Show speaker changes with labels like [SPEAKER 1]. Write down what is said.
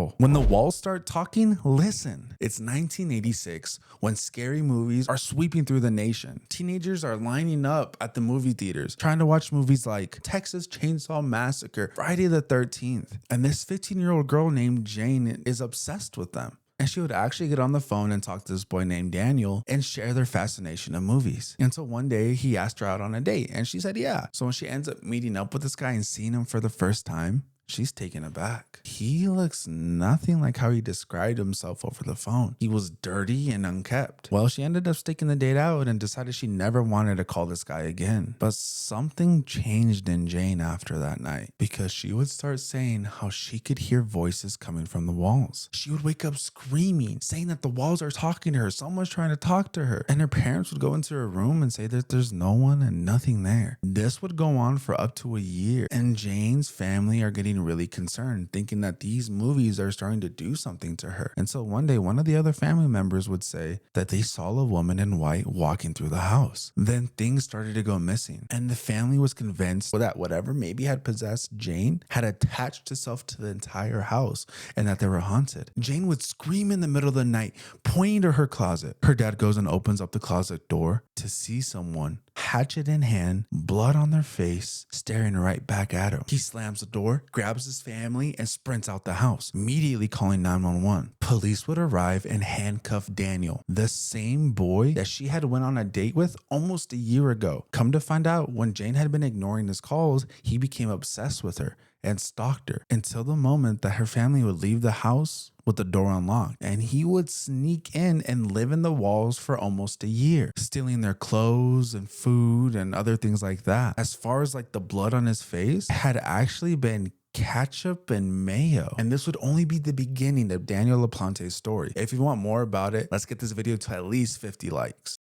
[SPEAKER 1] girl. When the walls start talking, listen. It's 1986 when scary movies are sweeping through the nation. Teenagers are lining up at the movie theaters trying to watch movies like Texas Chainsaw Massacre, Friday the 13th. And this 15-year-old girl named Jane is obsessed with them. And she would actually get on the phone and talk to this boy named Daniel and share their fascination of movies. Until one day he asked her out on a date and she said yeah. So when she ends up meeting up with this guy and seeing him for the first time, she's taken aback. He looks nothing like how he described himself over the phone. He was dirty and unkept. Well, she ended up sticking the date out and decided she never wanted to call this guy again. But something changed in Jane after that night because she would start saying how she could hear voices coming from the walls. She would wake up screaming, saying that the walls are talking to her. Someone's trying to talk to her. And her parents would go into her room and say that there's no one and nothing there. This would go on for up to a year. And Jane's family are getting really concerned, thinking that these movies are starting to do something to her. And so one day, one of the other family members would say that they saw a woman in white walking through the house. Then things started to go missing. And the family was convinced that whatever maybe had possessed Jane had attached itself to the entire house and that they were haunted. Jane would scream in the middle of the night, pointing to her closet. Her dad goes and opens up the closet door to see someone, hatchet in hand, blood on their face, staring right back at him. He slams the door, grabs his family, and sprints out the house, immediately calling 911. Police would arrive and handcuff Daniel, the same boy that she had went on a date with almost a year ago. Come to find out, when Jane had been ignoring his calls, he became obsessed with her and stalked her until the moment that her family would leave the house with the door unlocked, and he would sneak in and live in the walls for almost a year, stealing their clothes and food and other things like that. As far as like the blood on his face had actually been ketchup and mayo. And this would only be the beginning of Daniel LaPlante's story. If you want more about it, let's get this video to at least 50 likes.